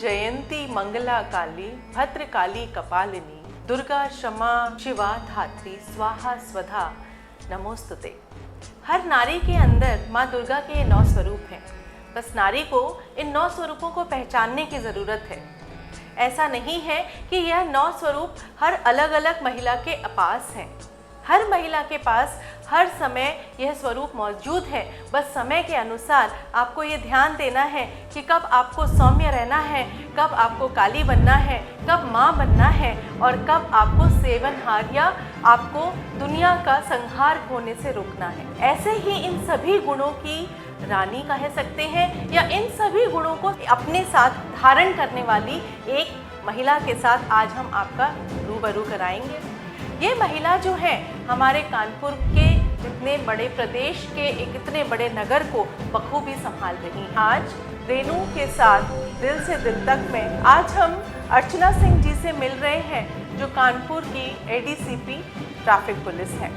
जयंती मंगला काली भद्रकाली कपालिनी दुर्गा क्षमा शिवा धात्री स्वाहा स्वधा नमोस्तुते। हर नारी के अंदर माँ दुर्गा के ये 9 स्वरूप हैं। बस नारी को इन 9 स्वरूपों को पहचानने की ज़रूरत है। ऐसा नहीं है कि यह 9 स्वरूप हर अलग अलग महिला के पास हैं। हर महिला के पास हर समय यह स्वरूप मौजूद है। बस समय के अनुसार आपको ये ध्यान देना है कि कब आपको सौम्य रहना है, कब आपको काली बनना है, कब माँ बनना है और कब आपको सेवनहार या आपको दुनिया का संहार होने से रोकना है। ऐसे ही इन सभी गुणों की रानी कह सकते हैं या इन सभी गुणों को अपने साथ धारण करने वाली एक महिला के साथ आज हम आपका रूबरू कराएंगे। ये महिला जो है हमारे कानपुर के इतने बड़े प्रदेश के एक इतने बड़े नगर को बखूबी संभाल रही। आज रेनू के साथ दिल से दिल तक में आज हम अर्चना सिंह जी से मिल रहे हैं जो कानपुर की एडीसीपी ट्रैफिक पुलिस है।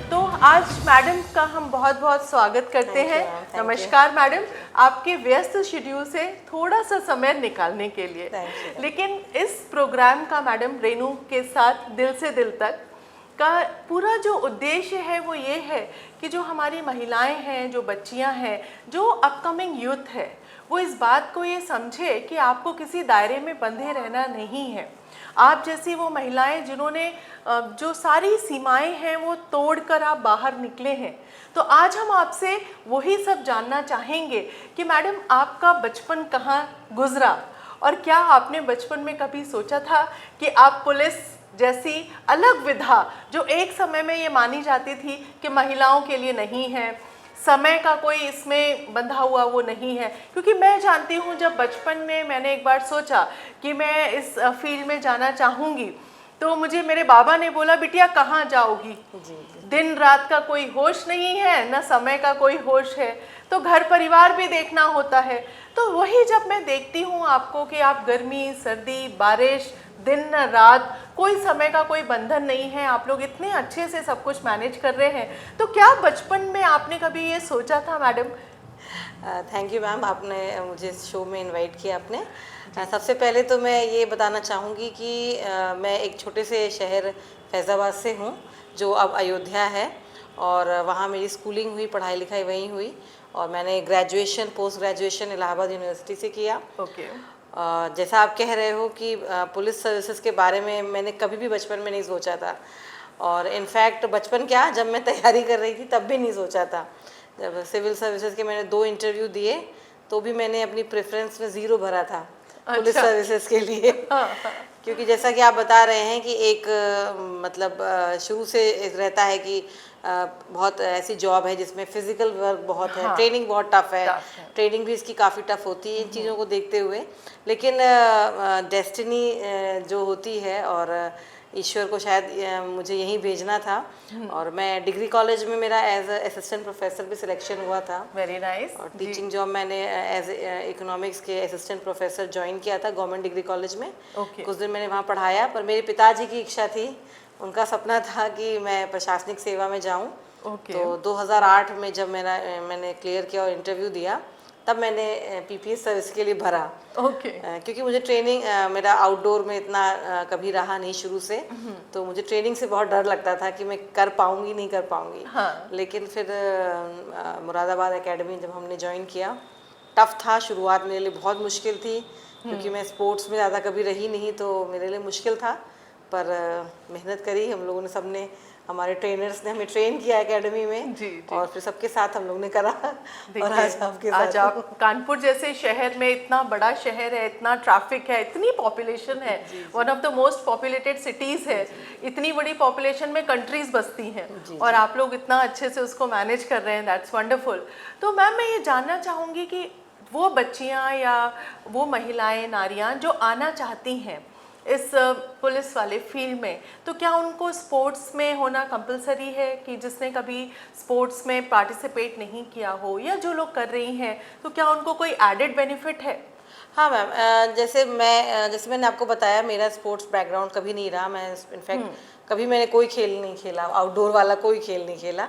तो आज मैडम का हम बहुत बहुत स्वागत करते हैं। नमस्कार मैडम, आपके व्यस्त शेड्यूल से थोड़ा सा समय निकालने के लिए। लेकिन इस प्रोग्राम का मैडम रेनू के साथ दिल से दिल तक का पूरा जो उद्देश्य है वो ये है कि जो हमारी महिलाएं हैं, जो बच्चियां हैं, जो अपकमिंग यूथ है, वो इस बात को ये समझे कि आपको किसी दायरे में बंधे रहना नहीं है। आप जैसी वो महिलाएं जिन्होंने जो सारी सीमाएं हैं वो तोड़कर आप बाहर निकले हैं। तो आज हम आपसे वही सब जानना चाहेंगे कि मैडम आपका बचपन कहाँ गुजरा और क्या आपने बचपन में कभी सोचा था कि आप पुलिस जैसी अलग विधा जो एक समय में ये मानी जाती थी कि महिलाओं के लिए नहीं है, समय का कोई इसमें बंधा हुआ वो नहीं है। क्योंकि मैं जानती हूँ जब बचपन में मैंने एक बार सोचा कि मैं इस फील्ड में जाना चाहूँगी तो मुझे मेरे बाबा ने बोला बिटिया कहाँ जाओगी, दिन रात का कोई होश नहीं है, ना समय का कोई होश है, तो घर परिवार भी देखना होता है। तो वही जब मैं देखती हूँ आपको कि आप गर्मी सर्दी बारिश दिन रात कोई समय का कोई बंधन नहीं है, आप लोग इतने अच्छे से सब कुछ मैनेज कर रहे हैं, तो क्या बचपन में आपने कभी ये सोचा था मैडम? थैंक यू मैम, आपने मुझे इस शो में इनवाइट किया आपने। सबसे पहले तो मैं ये बताना चाहूँगी कि मैं एक छोटे से शहर फैज़ाबाद से हूँ जो अब अयोध्या है और वहाँ मेरी स्कूलिंग हुई, पढ़ाई लिखाई वहीं हुई और मैंने graduation post graduation Allahabad university से किया। ओके। जैसा आप कह रहे हो कि पुलिस सर्विसेज के बारे में मैंने कभी भी बचपन में नहीं सोचा था और इनफैक्ट बचपन क्या जब मैं तैयारी कर रही थी तब भी नहीं सोचा था। जब सिविल सर्विसेज के मैंने 2 इंटरव्यू दिए तो भी मैंने अपनी प्रेफरेंस में 0 भरा था पुलिस सर्विसेज के लिए। क्योंकि जैसा कि आप बता रहे हैं कि एक मतलब शुरू से रहता है कि बहुत ऐसी जॉब है जिसमें फिजिकल वर्क बहुत है, ट्रेनिंग बहुत टफ है, ट्रेनिंग भी इसकी काफ़ी टफ होती है इन चीज़ों को देखते हुए। लेकिन डेस्टिनी जो होती है और ईश्वर को शायद मुझे यहीं भेजना था और मैं डिग्री कॉलेज में मेरा एज असिस्टेंट प्रोफेसर भी सिलेक्शन हुआ था। Very nice. और टीचिंग जॉब मैंने एज इकोनॉमिक्स के असिस्टेंट प्रोफेसर ज्वाइन किया था गवर्नमेंट डिग्री कॉलेज में। कुछ दिन मैंने वहाँ पढ़ाया, पर मेरे पिताजी की इच्छा थी, उनका सपना था कि मैं प्रशासनिक सेवा में जाऊँ। तो 2008 में जब मैंने क्लियर किया और इंटरव्यू दिया तब मैंने पीपीएस सर्विस के लिए भरा। क्योंकि मुझे ट्रेनिंग मेरा आउटडोर में इतना कभी रहा नहीं शुरू से, तो मुझे ट्रेनिंग से बहुत डर लगता था कि मैं कर पाऊंगी नहीं कर पाऊंगी। लेकिन फिर मुरादाबाद एकेडमी जब हमने ज्वाइन किया, टफ था, शुरुआत मेरे लिए बहुत मुश्किल थी क्योंकि मैं स्पोर्ट्स में ज़्यादा कभी रही नहीं, तो मेरे लिए मुश्किल था। पर मेहनत करी हम लोगों ने, सबने, हमारे ट्रेनर्स ने हमें ट्रेन किया एकेडमी में जी। और फिर सबके साथ हम लोग ने करा और आज आपके साथ। आज आप कानपुर जैसे शहर में, इतना बड़ा शहर है, इतना ट्रैफिक है, इतनी पॉपुलेशन है, one of the most populated cities है, इतनी बड़ी पॉपुलेशन में कंट्रीज बसती हैं और आप लोग इतना अच्छे से उसको मैनेज कर रहे हैं, दैट्स वंडरफुल। तो मैम मैं ये जानना चाहूँगी कि वो बच्चियाँ या वो महिलाएँ नारियाँ जो आना चाहती हैं इस पुलिस वाले फील्ड में, तो क्या उनको स्पोर्ट्स में होना कंपलसरी है कि जिसने कभी स्पोर्ट्स में पार्टिसिपेट नहीं किया हो, या जो लोग कर रही हैं तो क्या उनको कोई एडेड बेनिफिट है? हाँ मैम, जैसे मैंने आपको बताया मेरा स्पोर्ट्स बैकग्राउंड कभी नहीं रहा। मैं इनफैक्ट कभी मैंने कोई खेल नहीं खेला, आउटडोर वाला कोई खेल नहीं खेला।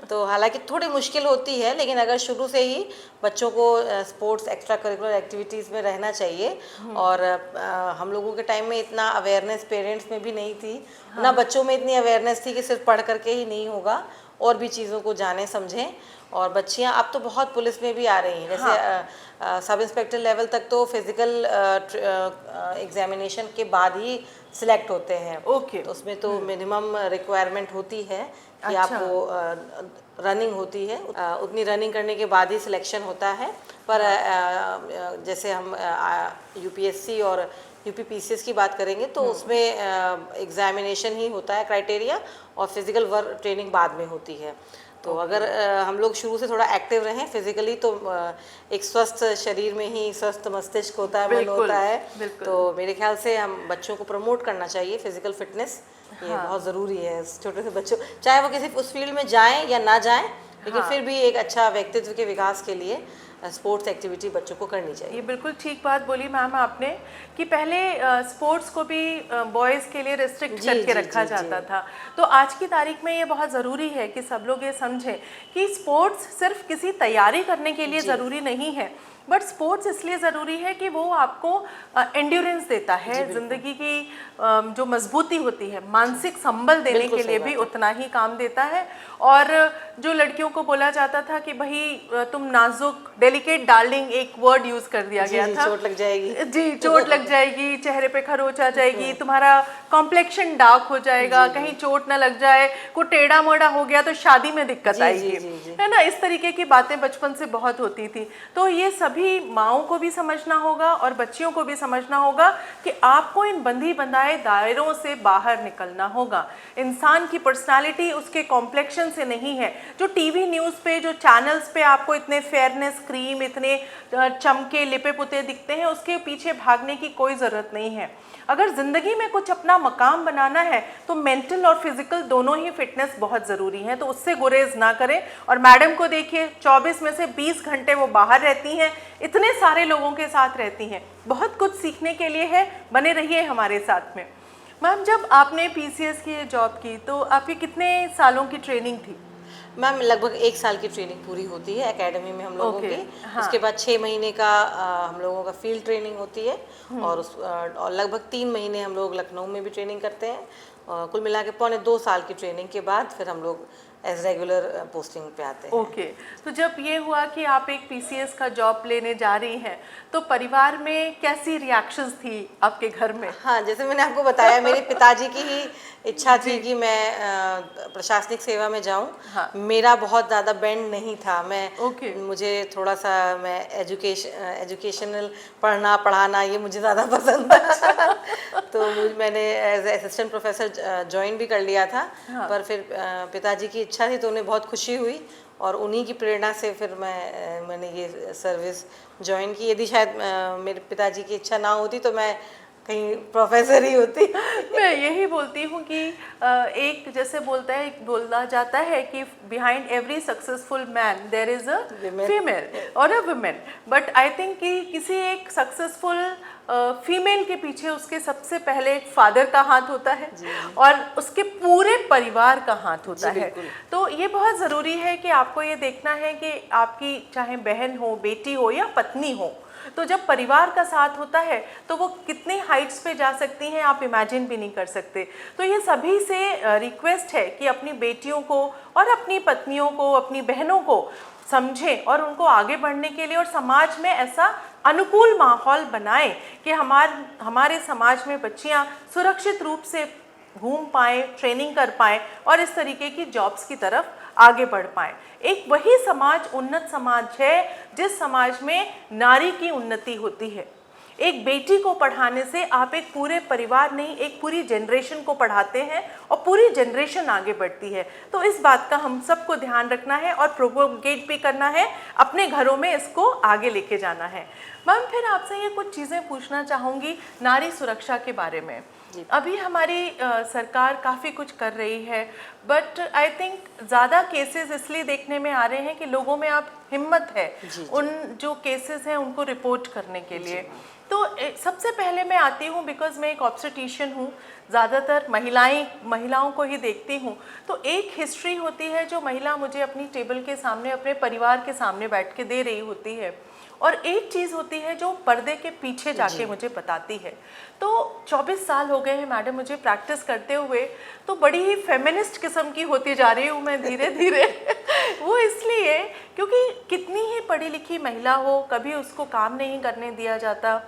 तो हालांकि थोड़ी मुश्किल होती है, लेकिन अगर शुरू से ही बच्चों को स्पोर्ट्स एक्स्ट्रा करिकुलर एक्टिविटीज़ में रहना चाहिए। और हम लोगों के टाइम में इतना अवेयरनेस पेरेंट्स में भी नहीं थी, ना बच्चों में इतनी अवेयरनेस थी कि सिर्फ पढ़ करके ही नहीं होगा, और भी चीज़ों को जाने समझें। और बच्चियां अब तो बहुत पुलिस में भी आ रही हैं, जैसे सब इंस्पेक्टर लेवल तक तो फिजिकल एग्जामिनेशन के बाद ही सिलेक्ट होते हैं। तो उसमें तो मिनिमम रिक्वायरमेंट होती है कि आपको रनिंग होती है, उतनी रनिंग करने के बाद ही सिलेक्शन होता है। पर जैसे हम यूपीएससी और यूपीपीसीएस की बात करेंगे तो उसमें एग्जामिनेशन ही होता है क्राइटेरिया, और फिजिकल वर्क ट्रेनिंग बाद में होती है। तो अगर हम लोग शुरू से थोड़ा एक्टिव रहें फिजिकली, तो एक स्वस्थ शरीर में ही स्वस्थ मस्तिष्क होता है, मन होता है। तो मेरे ख्याल से हम बच्चों को प्रमोट करना चाहिए फिजिकल फिटनेस, ये बहुत ज़रूरी है छोटे से बच्चों, चाहे वो किसी उस फील्ड में जाएं या ना जाएं, लेकिन फिर भी एक अच्छा व्यक्तित्व के विकास के लिए स्पोर्ट्स एक्टिविटी बच्चों को करनी चाहिए। ये बिल्कुल ठीक बात बोली मैम आपने कि पहले स्पोर्ट्स को भी बॉयज़ के लिए रिस्ट्रिक्ट करके रखा जाता था। तो आज की तारीख में ये बहुत ज़रूरी है कि सब लोग ये समझें कि स्पोर्ट्स सिर्फ किसी तैयारी करने के लिए ज़रूरी नहीं है, बट स्पोर्ट्स इसलिए ज़रूरी है कि वो आपको एंड्योरेंस देता है, ज़िंदगी की जो मजबूती होती है, मानसिक संबल देने के लिए भी उतना ही काम देता है। और जो लड़कियों को बोला जाता था कि भाई तुम नाजुक, डेलिकेट डार्लिंग, एक वर्ड यूज़ कर दिया गया था, चोट लग जाएगी, जी चोट लग जाएगी, चेहरे पे खरोच आ जाएगी, तुम्हारा कॉम्प्लेक्शन डार्क हो जाएगा, कहीं चोट ना लग जाए, कोई टेढ़ा मोड़ा हो गया तो शादी में दिक्कत आएगी, है ना। इस तरीके की बातें बचपन से बहुत होती थी। तो ये सभी माओं को भी समझना होगा और बच्चियों को भी समझना होगा कि आपको इन बंधी बंधाए दायरों से बाहर निकलना होगा। इंसान की पर्सनालिटी उसके कॉम्प्लेक्शन से नहीं है। जो टीवी न्यूज़ पे, जो चैनल्स पे आपको इतने फेयरनेस क्रीम, इतने चमके लिपे पुते दिखते हैं, उसके पीछे भागने की कोई ज़रूरत नहीं है। अगर ज़िंदगी में कुछ अपना मकाम बनाना है तो मेंटल और फिजिकल दोनों ही फिटनेस बहुत ज़रूरी है, तो उससे गुरेज ना करें। और मैडम को देखिए, 24 में से 20 घंटे वो बाहर रहती हैं, इतने सारे लोगों के साथ रहती हैं, बहुत कुछ सीखने के लिए है। बने रहिए हमारे साथ में। मैम, जब आपने पीसीएस की जॉब की तो आपकी कितने सालों की ट्रेनिंग थी? मैम लगभग 1 साल की ट्रेनिंग पूरी होती है एकेडमी में हम लोगों की। उसके बाद 6 महीने का हम लोगों का फील्ड ट्रेनिंग होती है, और लगभग 3 महीने हम लोग लखनऊ में भी ट्रेनिंग करते हैं। कुल मिला के 2.25 साल की ट्रेनिंग के बाद फिर हम लोग एज रेगुलर पोस्टिंग पे आते हैं। तो जब ये हुआ कि आप एक पीसीएस का जॉब लेने जा रही हैं, तो परिवार में कैसी रिएक्शंस थी आपके घर में? हाँ, जैसे मैंने आपको बताया, मेरे पिताजी की ही इच्छा थी कि मैं प्रशासनिक सेवा में जाऊं। मेरा बहुत ज़्यादा बेंड नहीं था, मुझे थोड़ा सा मैं एजुकेशनल पढ़ाना ये मुझे ज़्यादा पसंद था। तो मैंने एज असिस्टेंट प्रोफेसर ज्वाइन भी कर लिया था। पर फिर पिताजी की इच्छा थी तो उन्हें बहुत खुशी हुई, और उन्हीं की प्रेरणा से फिर मैंने ये सर्विस ज्वाइन की। यदि शायद मेरे पिताजी की इच्छा ना होती तो मैं कहीं प्रोफेसर ही होती। मैं यही बोलती हूँ कि एक जैसे बोला जाता है कि behind every successful man there is a female और a women, but I think कि किसी एक सक्सेसफुल फीमेल के पीछे उसके सबसे पहले फादर का हाथ होता है और उसके पूरे परिवार का हाथ होता है। तो ये बहुत ज़रूरी है कि आपको ये देखना है कि आपकी चाहे बहन हो, बेटी हो या पत्नी हो, तो जब परिवार का साथ होता है तो वो कितनी हाइट्स पे जा सकती हैं आप इमेजिन भी नहीं कर सकते। तो ये सभी से रिक्वेस्ट है कि अपनी बेटियों को और अपनी पत्नियों को, अपनी बहनों को समझें और उनको आगे बढ़ने के लिए और समाज में ऐसा अनुकूल माहौल बनाएं कि हमारे समाज में बच्चियां सुरक्षित रूप से घूम पाएँ, ट्रेनिंग कर पाएँ और इस तरीके की जॉब्स की तरफ आगे बढ़ पाएँ। एक वही समाज उन्नत समाज है जिस समाज में नारी की उन्नति होती है। एक बेटी को पढ़ाने से आप एक पूरे परिवार नहीं, एक पूरी जनरेशन को पढ़ाते हैं और पूरी जनरेशन आगे बढ़ती है। तो इस बात का हम सबको ध्यान रखना है और प्रोपोगेट भी करना है, अपने घरों में इसको आगे लेके जाना है। मैम, फिर आपसे ये कुछ चीज़ें पूछना चाहूँगी नारी सुरक्षा के बारे में। अभी हमारी सरकार काफ़ी कुछ कर रही है, बट आई थिंक ज़्यादा केसेस इसलिए देखने में आ रहे हैं कि लोगों में अब हिम्मत है उन जो केसेस हैं उनको रिपोर्ट करने के लिए। सबसे पहले मैं आती हूँ, बिकॉज मैं एक ऑब्स्टेट्रिशियन हूँ, ज़्यादातर महिलाओं को ही देखती हूँ। तो एक हिस्ट्री होती है जो महिला मुझे अपनी टेबल के सामने अपने परिवार के सामने बैठ के दे रही होती है, और एक चीज़ होती है जो पर्दे के पीछे जाके मुझे बताती है। तो 24 साल हो गए हैं मैडम मुझे प्रैक्टिस करते हुए, तो बड़ी ही फेमिनिस्ट किस्म की होती जा रही हूँ मैं धीरे धीरे। वो इसलिए क्योंकि कितनी ही पढ़ी लिखी महिला हो, कभी उसको काम नहीं करने दिया जाता,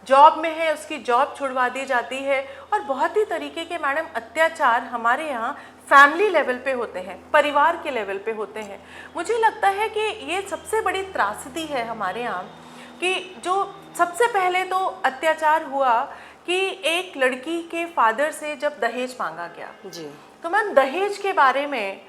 जॉब में है उसकी जॉब छुड़वा दी जाती है, और बहुत ही तरीके के मैडम अत्याचार हमारे यहाँ फैमिली लेवल पे होते हैं, परिवार के लेवल पे होते हैं। मुझे लगता है कि ये सबसे बड़ी त्रासदी है हमारे यहाँ, कि जो सबसे पहले तो अत्याचार हुआ कि एक लड़की के फादर से जब दहेज मांगा गया जी। तो मैम दहेज के बारे में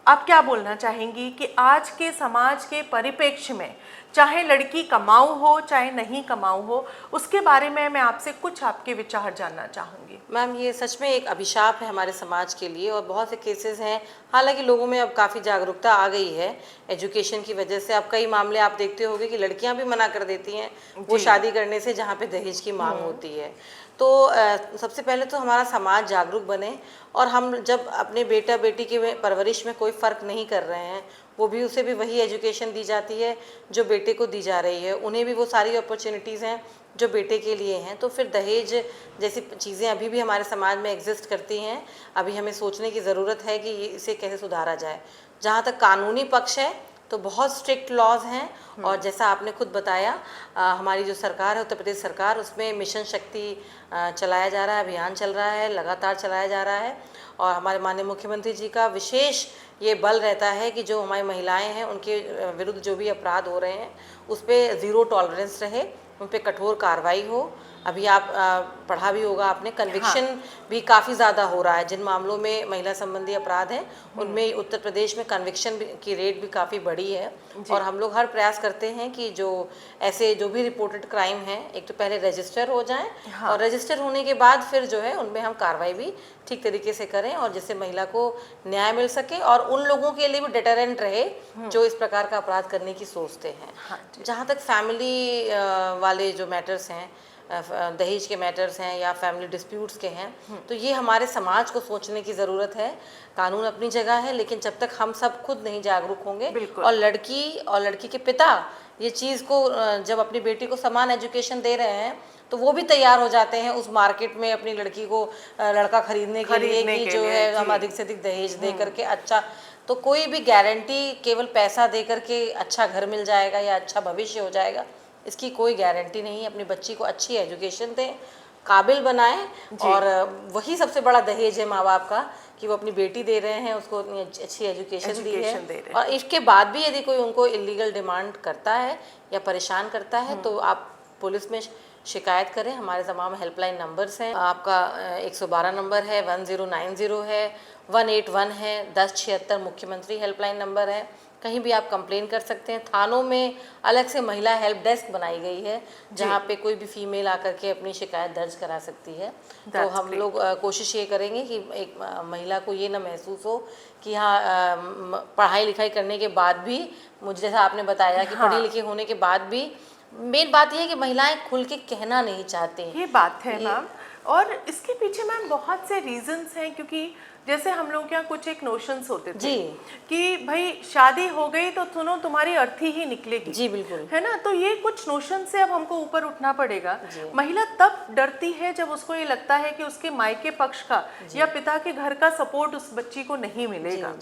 आप क्या बोलना चाहेंगी कि आज के समाज के परिप्रेक्ष्य में, चाहे लड़की कमाऊ हो चाहे नहीं कमाऊ हो, उसके बारे में मैं आपसे कुछ आपके विचार जानना चाहूँगी। मैम ये सच में एक अभिशाप है हमारे समाज के लिए, और बहुत से केसेस हैं। हालांकि लोगों में अब काफ़ी जागरूकता आ गई है एजुकेशन की वजह से। अब कई मामले आप देखते होंगे कि लड़कियां भी मना कर देती हैं वो शादी करने से जहाँ पे दहेज की मांग होती है। तो सबसे पहले तो हमारा समाज जागरूक बने, और हम जब अपने बेटा बेटी की परवरिश में कोई फ़र्क नहीं कर रहे हैं, वो भी उसे भी वही एजुकेशन दी जाती है जो बेटे को दी जा रही है, उन्हें भी वो सारी अपॉर्चुनिटीज़ हैं जो बेटे के लिए हैं, तो फिर दहेज जैसी चीज़ें अभी भी हमारे समाज में एग्जिस्ट करती हैं। अभी हमें सोचने की ज़रूरत है कि इसे कैसे सुधारा जाए। जहाँ तक कानूनी पक्ष है तो बहुत स्ट्रिक्ट लॉज हैं, और जैसा आपने खुद बताया हमारी जो सरकार है उत्तर प्रदेश सरकार, उसमें मिशन शक्ति चलाया जा रहा है, अभियान चल रहा है, लगातार चलाया जा रहा है। और हमारे माननीय मुख्यमंत्री जी का विशेष ये बल रहता है कि जो हमारी महिलाएं हैं उनके विरुद्ध जो भी अपराध हो रहे हैं उस पर ज़ीरो टॉलरेंस रहे, उन पर कठोर कार्रवाई हो। अभी आप पढ़ा भी होगा आपने, कन्विक्शन भी काफ़ी ज़्यादा हो रहा है। जिन मामलों में महिला संबंधी अपराध हैं उनमें उत्तर प्रदेश में कन्विक्शन की रेट भी काफ़ी बढ़ी है। और हम लोग हर प्रयास करते हैं कि जो ऐसे जो भी रिपोर्टेड क्राइम हैं, एक तो पहले रजिस्टर हो जाएं, और रजिस्टर होने के बाद फिर जो है उनमें हम कार्रवाई भी ठीक तरीके से करें, और जिससे महिला को न्याय मिल सके और उन लोगों के लिए भी डिटरेंट रहे जो इस प्रकार का अपराध करने की सोचते हैं। जहाँ तक फैमिली वाले जो मैटर्स हैं, दहेज के मैटर्स हैं या फैमिली डिस्प्यूट्स के हैं, तो ये हमारे समाज को सोचने की ज़रूरत है। कानून अपनी जगह है, लेकिन जब तक हम सब खुद नहीं जागरूक होंगे और लड़की के पिता ये चीज़ को जब अपनी बेटी को समान एजुकेशन दे रहे हैं तो वो भी तैयार हो जाते हैं उस मार्केट में अपनी लड़की को लड़का खरीदने के लिए कि जो है हम अधिक से अधिक दहेज दे करके अच्छा, तो कोई भी गारंटी केवल पैसा दे करके अच्छा घर मिल जाएगा या अच्छा भविष्य हो जाएगा, इसकी कोई गारंटी नहीं। अपनी बच्ची को अच्छी एजुकेशन दें, काबिल बनाएं, और वही सबसे बड़ा दहेज है माँ बाप का कि वो अपनी बेटी दे रहे हैं, उसको अच्छी एजुकेशन दी है। और इसके बाद भी यदि कोई उनको इलीगल डिमांड करता है या परेशान करता है तो आप पुलिस में शिकायत करें। हमारे तमाम हेल्पलाइन नंबर्स हैं, आपका 112 नंबर है, 1090 है, 181 है, 1076 मुख्यमंत्री हेल्पलाइन नंबर है, कहीं भी आप कंप्लेन कर सकते हैं। थानों में अलग से महिला हेल्प डेस्क बनाई गई है जहाँ पे कोई भी फीमेल आकर के अपनी शिकायत दर्ज करा सकती है। तो हम लोग कोशिश ये करेंगे कि एक महिला को ये ना महसूस हो कि हाँ पढ़ाई लिखाई करने के बाद भी, मुझे जैसा आपने बताया कि पढ़ी लिखी होने के बाद भी मेन बात यह है कि महिलाएं खुल के कहना नहीं चाहती। ये बात है मैम, और इसके पीछे मैम बहुत से रीजंस हैं, क्योंकि जैसे हम लोग क्या कुछ एक नोशंस होते थे कि भाई शादी हो गई तो सुनो तुम्हारी अर्थी ही निकलेगी। जी बिल्कुल, है ना। तो ये कुछ नोशन से अब हमको ऊपर उठना पड़ेगा। महिला तब डरती है जब उसको ये लगता है कि उसके मायके पक्ष का या पिता के घर का सपोर्ट उस बच्ची को नहीं मिलेगा।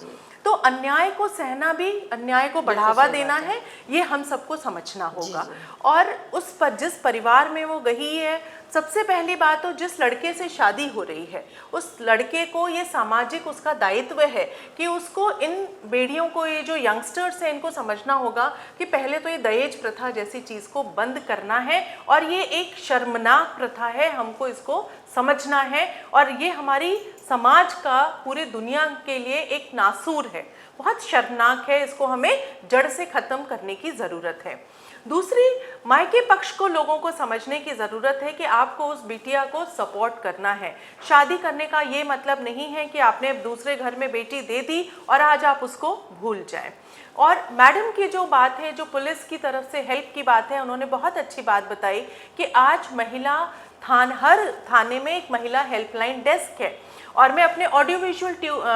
तो अन्याय को सहना भी, अन्याय को बढ़ावा देना है, ये हम सबको समझना होगा। और उस पर जिस परिवार में वो गई है, सबसे पहली बात तो जिस लड़के से शादी हो रही है उस लड़के को ये सामाजिक उसका दायित्व है कि उसको इन बेड़ियों को, ये जो यंगस्टर्स हैं इनको समझना होगा कि पहले तो ये दहेज प्रथा जैसी चीज़ को बंद करना है, और ये एक शर्मनाक प्रथा है, हमको इसको समझना है, और ये हमारी समाज का पूरे दुनिया के लिए एक नासूर है, बहुत शर्मनाक है, इसको हमें जड़ से ख़त्म करने की ज़रूरत है। दूसरी, मायके पक्ष को लोगों को समझने की ज़रूरत है कि आपको उस बिटिया को सपोर्ट करना है। शादी करने का ये मतलब नहीं है कि आपने दूसरे घर में बेटी दे दी और आज आप उसको भूल जाएं। और मैडम की जो बात है, जो पुलिस की तरफ से हेल्प की बात है, उन्होंने बहुत अच्छी बात बताई कि आज महिला हर थाने में एक महिला हेल्पलाइन डेस्क है। और मैं अपने ऑडियो विजुअल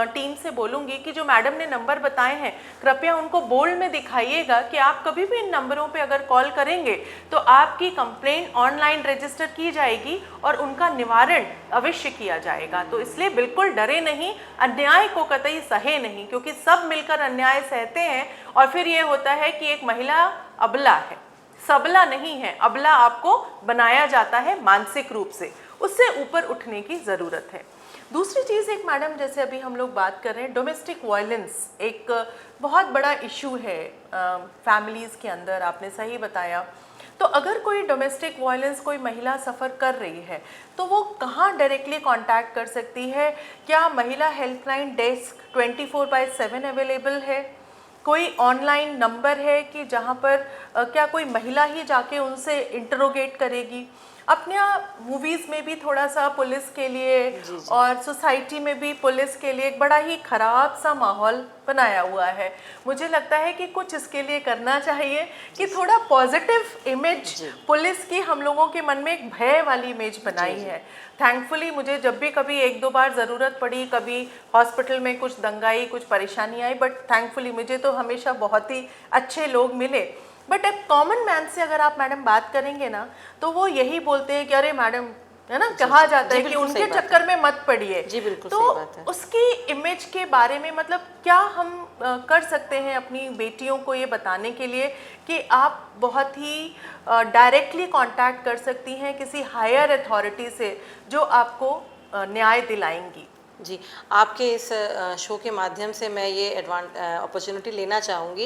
टीम से बोलूँगी कि जो मैडम ने नंबर बताए हैं, कृपया उनको बोल्ड में दिखाइएगा कि आप कभी भी इन नंबरों पे अगर कॉल करेंगे तो आपकी कंप्लेंट ऑनलाइन रजिस्टर की जाएगी और उनका निवारण अवश्य किया जाएगा। तो इसलिए बिल्कुल डरे नहीं, अन्याय को कतई सहे नहीं, क्योंकि सब मिलकर अन्याय सहते हैं और फिर ये होता है कि एक महिला अबला है, सबला नहीं है, अबला आपको बनाया जाता है मानसिक रूप से, उससे ऊपर उठने की ज़रूरत है। दूसरी चीज़, एक मैडम जैसे अभी हम लोग बात कर रहे हैं, डोमेस्टिक वायलेंस एक बहुत बड़ा इशू है फैमिलीज़ के अंदर, आपने सही बताया। तो अगर कोई डोमेस्टिक वायलेंस कोई महिला सफ़र कर रही है तो वो कहाँ डायरेक्टली कांटेक्ट कर सकती है? क्या महिला हेल्पलाइन डेस्क 24/7 अवेलेबल है? कोई ऑनलाइन नंबर है कि जहाँ पर क्या कोई महिला ही जाके उनसे इंटरोगेट करेगी? अपने मूवीज़ में भी थोड़ा सा पुलिस के लिए और सोसाइटी में भी पुलिस के लिए एक बड़ा ही ख़राब सा माहौल बनाया हुआ है। मुझे लगता है कि कुछ इसके लिए करना चाहिए कि थोड़ा पॉजिटिव इमेज पुलिस की हम लोगों के मन में एक भय वाली इमेज बनाई है। थैंकफुली मुझे जब भी कभी 1-2 बार ज़रूरत पड़ी, कभी हॉस्पिटल में कुछ दंगाई, कुछ परेशानी आई, बट थैंकफुली मुझे तो हमेशा बहुत ही अच्छे लोग मिले। बट एक कॉमन मैन से अगर आप मैडम बात करेंगे ना तो वो यही बोलते हैं कि अरे मैडम, है ना, कहा जाता है कि उनके चक्कर में मत पड़िए। जी बिल्कुल तो सही बात है। उसकी इमेज के बारे में मतलब क्या हम कर सकते हैं अपनी बेटियों को ये बताने के लिए कि आप बहुत ही डायरेक्टली कांटेक्ट कर सकती हैं किसी हायर अथॉरिटी से जो आपको न्याय दिलाएंगी? जी, आपके इस शो के माध्यम से मैं ये अपॉर्चुनिटी लेना चाहूँगी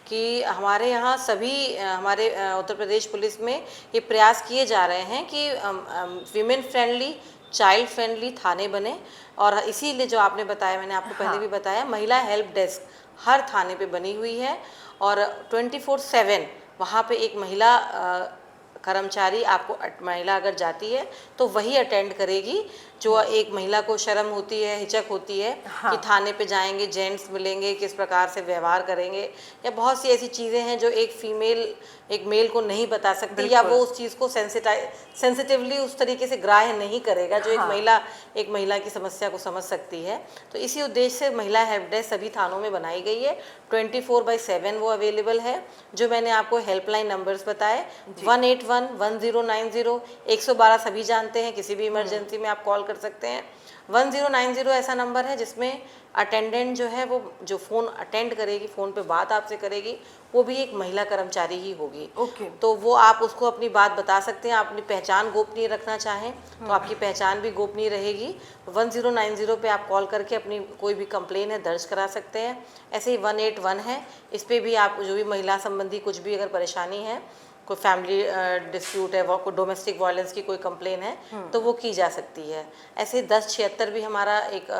कि हमारे यहाँ सभी हमारे उत्तर प्रदेश पुलिस में ये प्रयास किए जा रहे हैं कि वीमेन फ्रेंडली, चाइल्ड फ्रेंडली थाने बने। और इसीलिए जो आपने बताया, मैंने आपको पहले भी बताया, महिला हेल्प डेस्क हर थाने पे बनी हुई है और 24/7 वहाँ पे एक महिला कर्मचारी आपको, महिला अगर जाती है तो वही अटेंड करेगी। जो एक महिला को शर्म होती है, हिचक होती है कि थाने पे जाएंगे, जेंट्स मिलेंगे, किस प्रकार से व्यवहार करेंगे, या बहुत सी ऐसी चीज़ें हैं जो एक फीमेल एक मेल को नहीं बता सकती, या वो उस चीज़ को सेंसिटिवली उस तरीके से ग्राह्य नहीं करेगा जो एक महिला की समस्या को समझ सकती है। तो इसी उद्देश्य से महिला हेल्प डेस्क सभी थानों में बनाई गई है। 24/7 वो अवेलेबल है। जो मैंने आपको हेल्पलाइन नंबर्स बताए, 181 1090, 112 सभी जानते हैं, किसी भी इमरजेंसी में आप कॉल कर सकते हैं। 1090 ऐसा नंबर है जिसमें अटेंडेंट जो है, वो जो फ़ोन अटेंड करेगी, फ़ोन पे बात आपसे करेगी, वो भी एक महिला कर्मचारी ही होगी। तो वो आप उसको अपनी बात बता सकते हैं। आप अपनी पहचान गोपनीय रखना चाहें तो आपकी पहचान भी गोपनीय रहेगी। 1090 पे आप कॉल करके अपनी कोई भी कंप्लेन है दर्ज करा सकते हैं। ऐसे ही 181 है, इस पर भी आप जो भी महिला संबंधी कुछ भी अगर परेशानी है, कोई फैमिली डिस्प्यूट है, कोई डोमेस्टिक वायलेंस की कोई कंप्लेन है, तो वो की जा सकती है। ऐसे 1076 भी हमारा एक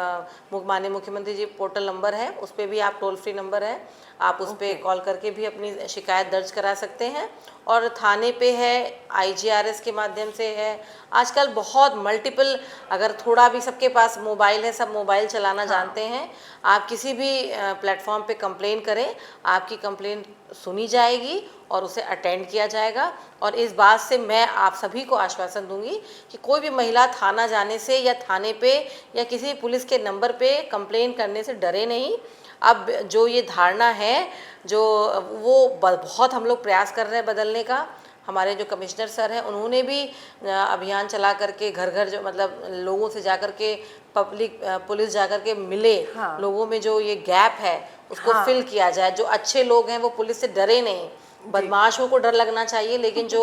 माननीय मुख्यमंत्री जी पोर्टल नंबर है, उस पर भी आप टोल फ्री नंबर है, आप उस पर कॉल करके भी अपनी शिकायत दर्ज करा सकते हैं। और थाने पे है, IGRS के माध्यम से है। आजकल बहुत मल्टीपल, अगर थोड़ा भी सबके पास मोबाइल है, सब मोबाइल चलाना जानते हैं, आप किसी भी प्लेटफॉर्म पे कंप्लेन करें, आपकी कंप्लेन सुनी जाएगी और उसे अटेंड किया जाएगा। और इस बात से मैं आप सभी को आश्वासन दूंगी कि कोई भी महिला थाना जाने से या थाने पे या किसी पुलिस के नंबर पे कंप्लेन करने से डरे नहीं। अब जो ये धारणा है, जो वो बहुत हम लोग प्रयास कर रहे हैं बदलने का। हमारे जो कमिश्नर सर हैं, उन्होंने भी अभियान चला करके घर घर, जो मतलब लोगों से जा कर के पुलिस जा कर के मिले, लोगों में जो ये गैप है उसको फिल किया जाए। जो अच्छे लोग हैं वो पुलिस से डरे नहीं, बदमाशों को डर लगना चाहिए, लेकिन जो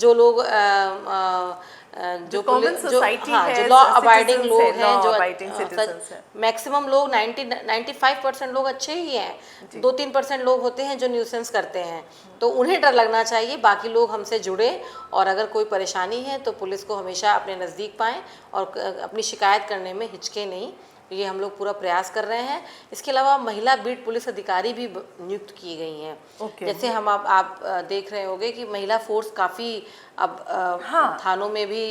लोग जो लॉ अबाइडिंग लोग हैं, जो मैक्सिमम लोग 95% लोग अच्छे ही हैं, 2-3% लोग होते हैं जो न्यूसेंस करते हैं, तो उन्हें डर लगना चाहिए। बाकी लोग हमसे जुड़े और अगर कोई परेशानी है तो पुलिस को हमेशा अपने नज़दीक पाएं और अपनी शिकायत करने में हिचके नहीं। ये हम लोग पूरा प्रयास कर रहे हैं। इसके अलावा महिला बीट पुलिस अधिकारी भी नियुक्त की गई हैं। जैसे हम आप देख रहे होंगे कि महिला फोर्स काफ़ी अब थानों में भी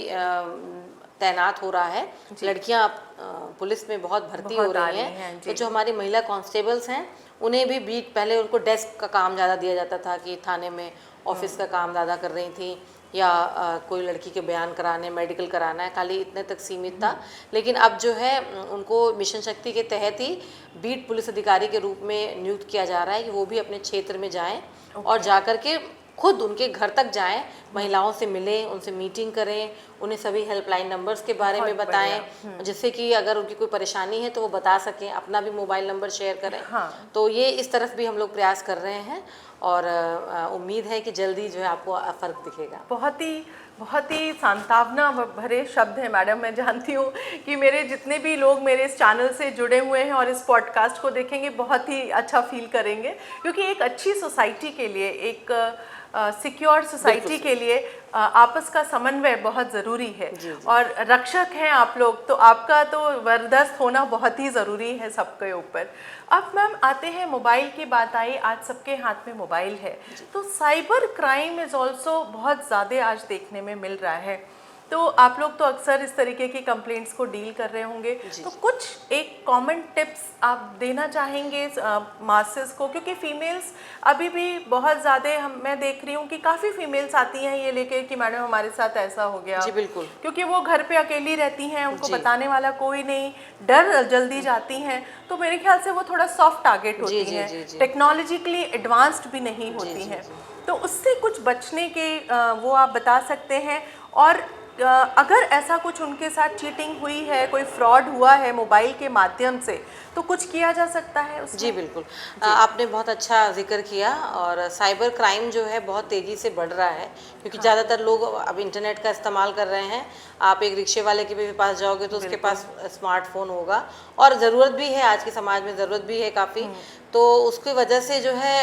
तैनात हो रहा है। लड़कियां पुलिस में बहुत भर्ती हो रही हैं। तो जो हमारी महिला कांस्टेबल्स हैं उन्हें भी बीट, पहले उनको डेस्क का काम ज़्यादा दिया जाता था कि थाने में ऑफिस का काम ज़्यादा कर रही थी, या कोई लड़की के बयान कराने, मेडिकल कराना है, खाली इतने तक सीमित था। लेकिन अब जो है उनको मिशन शक्ति के तहत ही बीट पुलिस अधिकारी के रूप में नियुक्त किया जा रहा है कि वो भी अपने क्षेत्र में जाएं और जाकर के खुद उनके घर तक जाएं, महिलाओं से मिलें, उनसे मीटिंग करें, उन्हें सभी हेल्पलाइन नंबर्स के बारे में बताएं, जिससे कि अगर उनकी कोई परेशानी है तो वो बता सकें, अपना भी मोबाइल नंबर शेयर करें। तो ये इस तरफ भी हम लोग प्रयास कर रहे हैं और उम्मीद है कि जल्दी जो है आपको फ़र्क दिखेगा। बहुत ही सांत्वना भरे शब्द हैं मैडम। मैं जानती हूँ कि मेरे जितने भी लोग मेरे इस चैनल से जुड़े हुए हैं और इस पॉडकास्ट को देखेंगे बहुत ही अच्छा फील करेंगे, क्योंकि एक अच्छी सोसाइटी के लिए, एक सिक्योर सोसाइटी के लिए आपस का समन्वय बहुत ज़रूरी है। और रक्षक हैं आप लोग, तो आपका तो वरदस्त होना बहुत ही ज़रूरी है सबके ऊपर। अब मैम आते हैं, मोबाइल की बात आई, आज सबके हाथ में मोबाइल है, तो साइबर क्राइम इज़ ऑल्सो बहुत ज़्यादा आज देखने में मिल रहा है। तो आप लोग तो अक्सर इस तरीके की कंप्लेंट्स को डील कर रहे होंगे, तो कुछ एक कॉमन टिप्स आप देना चाहेंगे मासेस को, क्योंकि फीमेल्स अभी भी बहुत ज़्यादा मैं देख रही हूँ कि काफ़ी फीमेल्स आती हैं ये लेके कि मैडम हमारे साथ ऐसा हो गया। जी बिल्कुल, क्योंकि वो घर पे अकेली रहती हैं, उनको बताने वाला कोई नहीं, डर जल्दी जाती हैं, तो मेरे ख्याल से वो थोड़ा सॉफ्ट टारगेट होती हैं, टेक्नोलॉजिकली एडवांस्ड भी नहीं होती हैं। तो उससे कुछ बचने के वो आप बता सकते हैं। और अगर ऐसा कुछ उनके साथ चीटिंग हुई है, कोई फ्रॉड हुआ है मोबाइल के माध्यम से, तो कुछ किया जा सकता है उसमें? जी बिल्कुल, आपने बहुत अच्छा जिक्र किया। और साइबर क्राइम जो है बहुत तेज़ी से बढ़ रहा है, क्योंकि ज़्यादातर लोग अब इंटरनेट का इस्तेमाल कर रहे हैं। आप एक रिक्शे वाले के भी पास जाओगे तो उसके पास स्मार्टफोन होगा, और ज़रूरत भी है, आज के समाज में ज़रूरत भी है काफ़ी। तो उसकी वजह से जो है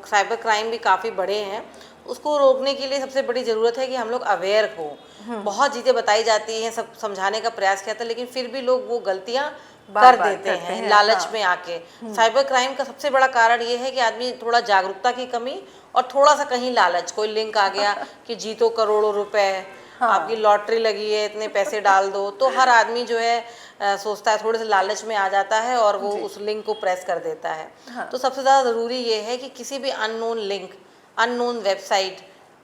साइबर क्राइम भी काफ़ी बढ़े हैं। उसको रोकने के लिए सबसे बड़ी ज़रूरत है कि हम लोग अवेयर हो। बहुत चीज़ें बताई जाती हैं, सब समझाने का प्रयास किया था, लेकिन फिर भी लोग वो गलतियाँ कर देते हैं लालच में आके। साइबर क्राइम का सबसे बड़ा कारण ये है कि आदमी थोड़ा जागरूकता की कमी और थोड़ा सा कहीं लालच, कोई लिंक आ गया कि जीतो करोड़ों रुपए, आपकी लॉटरी लगी है, इतने पैसे डाल दो, तो हर आदमी जो है सोचता है, थोड़े से लालच में आ जाता है और वो उस लिंक को प्रेस कर देता है। तो सबसे ज़्यादा ज़रूरी ये है कि किसी भी अननोन लिंक, अननोन वेबसाइट,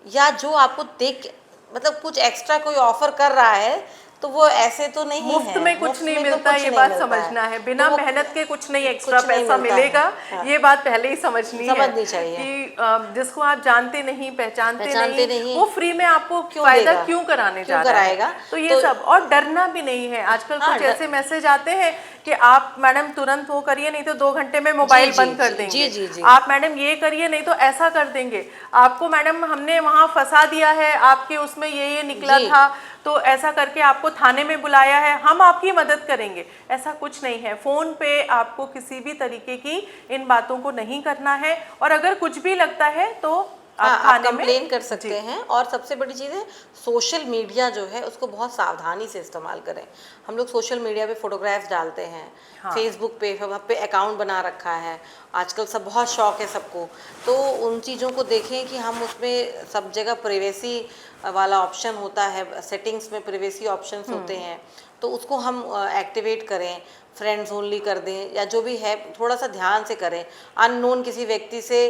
या जो आपको देख मतलब कुछ एक्स्ट्रा कोई ऑफर कर रहा है, तो वो ऐसे तो नहीं है, मुफ्त में कुछ नहीं मिलता, ये बात समझना है। बिना मेहनत के कुछ नहीं एक्स्ट्रा पैसा मिलेगा, ये बात पहले ही समझनी चाहिए कि जिसको आप जानते नहीं, पहचानते नहीं, वो फ्री में आपको फायदा क्यों कराने जा रहा है। तो ये सब, और डरना भी नहीं है। आजकल कुछ ऐसे मैसेज आते हैं कि आप मैडम तुरंत वो करिए, नहीं तो 2 घंटे में मोबाइल बंद कर देंगे। आप मैडम ये करिए, नहीं तो ऐसा कर देंगे। आपको मैडम हमने वहाँ फंसा दिया है, आपके उसमें ये निकला था, तो ऐसा करके आपको थाने में बुलाया है, हम आपकी मदद करेंगे। ऐसा कुछ नहीं है। फ़ोन पे आपको किसी भी तरीके की इन बातों को नहीं करना है, और अगर कुछ भी लगता है तो आप कंप्लेन कर सकते हैं। और सबसे बड़ी चीज़ है, सोशल मीडिया जो है उसको बहुत सावधानी से इस्तेमाल करें। हम लोग सोशल मीडिया पे फोटोग्राफ्स डालते हैं, फेसबुक पे अकाउंट बना रखा है, आजकल सब बहुत शौक है सबको, तो उन चीज़ों को देखें कि हम उसमें सब जगह प्राइवेसी वाला ऑप्शन होता है, सेटिंग्स में प्राइवेसी ऑप्शंस होते हैं, तो उसको हम एक्टिवेट करें, फ्रेंड्स ओनली कर दें, या जो भी है थोड़ा सा ध्यान से करें। अननोन किसी व्यक्ति से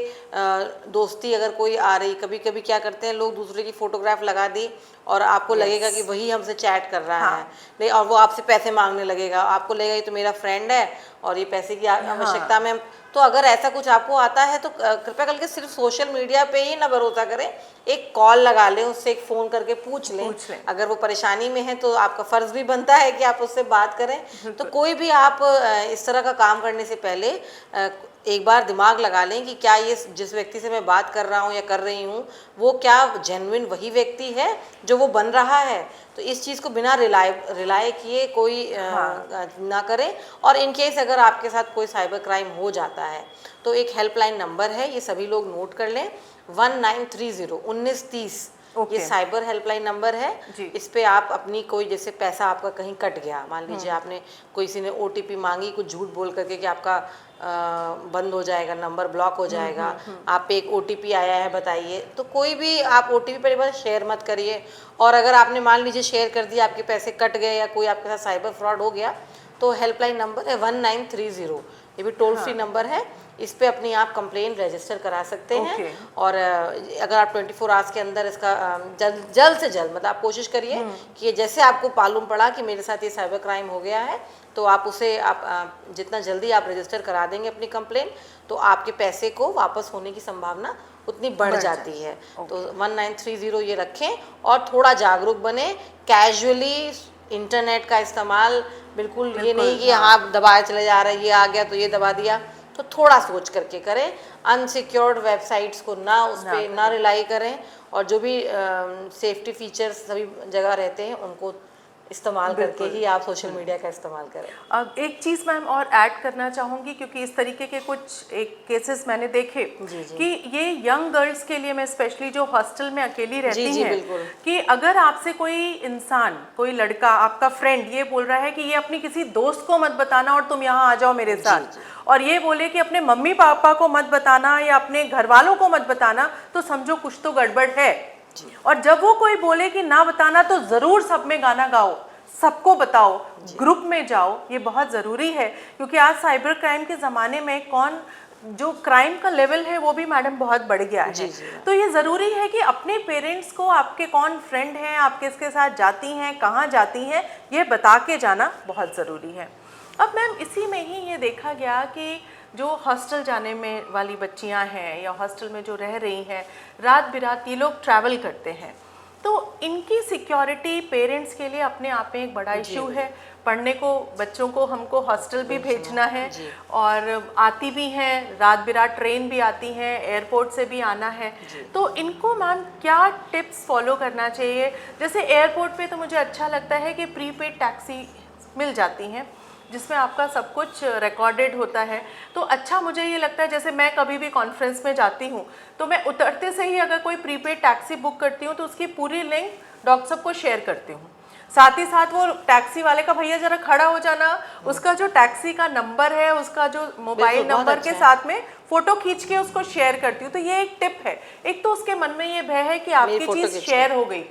दोस्ती अगर कोई आ रही, कभी कभी क्या करते हैं लोग, दूसरे की फोटोग्राफ लगा दी और आपको लगेगा कि वही हमसे चैट कर रहा है, और वो आपसे पैसे मांगने लगेगा, आपको लगेगा ये तो मेरा फ्रेंड है और ये पैसे की आवश्यकता में। तो अगर ऐसा कुछ आपको आता है तो कृपया करके सिर्फ सोशल मीडिया पे ही ना भरोसा करें, एक कॉल लगा लें, उससे एक फ़ोन करके पूछ लें। अगर वो परेशानी में है तो आपका फ़र्ज़ भी बनता है कि आप उससे बात करें। तो कोई भी आप इस तरह का काम करने से पहले एक बार दिमाग लगा लें कि क्या ये जिस व्यक्ति से मैं बात कर रहा हूँ या कर रही हूँ, वो क्या जेन्युइन वही व्यक्ति है जो वो बन रहा है। तो इस चीज़ को बिना रिलाय किए कोई ना करें। और इन केस अगर आपके साथ कोई साइबर क्राइम हो जाता है तो एक हेल्पलाइन नंबर है, ये सभी लोग नोट कर लें, 1930 1930। ये साइबर हेल्पलाइन नंबर है। इस पे आप अपनी कोई जैसे पैसा आपका कहीं कट गया, मान लीजिए आपने किसी ने OTP मांगी, कुछ झूठ बोल करके कि आपका बंद हो जाएगा, नंबर ब्लॉक हो जाएगा, आप पे एक OTP आया है बताइए, तो कोई भी आप OTP पर बस शेयर मत करिए। और अगर आपने मान लीजिए शेयर कर दिया, आपके पैसे कट गए या कोई आपके साथ साइबर फ्रॉड हो गया, तो हेल्पलाइन नंबर है 1930, ये भी टोल फ्री नंबर है। इस पे अपनी आप कंप्लेन रजिस्टर करा सकते हैं। और अगर आप 24 आवर्स के अंदर इसका जल्द से जल्द मतलब आप कोशिश करिए कि जैसे आपको मालूम पड़ा कि मेरे साथ ये साइबर क्राइम हो गया है, तो आप उसे जितना जल्दी आप रजिस्टर करा देंगे अपनी कंप्लेन, तो आपके पैसे को वापस होने की संभावना उतनी बढ़ जाती है। तो 1930 ये रखें और थोड़ा जागरूक बने। कैजुअली इंटरनेट का इस्तेमाल बिल्कुल ये नहीं कि हाँ दबाए चले जा रहे हैं, ये आ गया तो ये दबा दिया, तो थोड़ा सोच करके करें। अनसिक्योर्ड वेबसाइट्स को ना उस पर ना रिलाई करें, और जो भी सेफ्टी फीचर्स सभी जगह रहते हैं उनको इस्तेमाल करके ही आप सोशल मीडिया का इस्तेमाल करें। अब एक चीज़ मैम और ऐड करना चाहूँगी, क्योंकि इस तरीके के कुछ एक केसेस मैंने देखे कि ये यंग गर्ल्स के लिए, मैं स्पेशली जो हॉस्टल में अकेली रहती हैं, कि अगर आपसे कोई इंसान, कोई लड़का, आपका फ्रेंड ये बोल रहा है कि ये अपनी किसी दोस्त को मत बताना और तुम यहाँ आ जाओ मेरे साथ, और ये बोले कि अपने मम्मी पापा को मत बताना या अपने घर वालों को मत बताना, तो समझो कुछ तो गड़बड़ है। और जब वो कोई बोले कि ना बताना, तो जरूर सब में गाना गाओ, सबको बताओ, ग्रुप में जाओ, ये बहुत ज़रूरी है। क्योंकि आज साइबर क्राइम के ज़माने में जो क्राइम का लेवल है वो भी मैडम बहुत बढ़ गया है। तो ये ज़रूरी है कि अपने पेरेंट्स को आपके कौन फ्रेंड हैं, आप किसके साथ जाती हैं, कहाँ जाती हैं, ये बता के जाना बहुत ज़रूरी है। अब मैम इसी में ही ये देखा गया कि जो हॉस्टल जाने में वाली बच्चियां हैं या हॉस्टल में जो रह रही हैं, रात बिरात ये लोग ट्रैवल करते हैं, तो इनकी सिक्योरिटी पेरेंट्स के लिए अपने आप में एक बड़ा इशू है। पढ़ने को बच्चों को हमको हॉस्टल भी भेजना है, और आती भी हैं, रात बिरात ट्रेन भी आती हैं, एयरपोर्ट से भी आना है, तो इनको मैम क्या टिप्स फॉलो करना चाहिए? जैसे एयरपोर्ट पे तो मुझे अच्छा लगता है कि प्रीपेड टैक्सी मिल जाती हैं जिसमें आपका सब कुछ रिकॉर्डेड होता है। तो अच्छा मुझे ये लगता है, जैसे मैं कभी भी कॉन्फ्रेंस में जाती हूँ तो मैं उतरते से ही अगर कोई प्रीपेड टैक्सी बुक करती हूँ तो उसकी पूरी लिंक डॉक्टर साहब को शेयर करती हूँ। साथ ही साथ वो टैक्सी वाले का, भैया जरा खड़ा हो जाना, उसका जो टैक्सी का नंबर है, उसका जो मोबाइल नंबर के साथ में फ़ोटो खींच के उसको शेयर करती हूँ। तो ये एक टिप है। एक तो उसके मन में ये भय है कि आपकी चीज़ शेयर हो गई,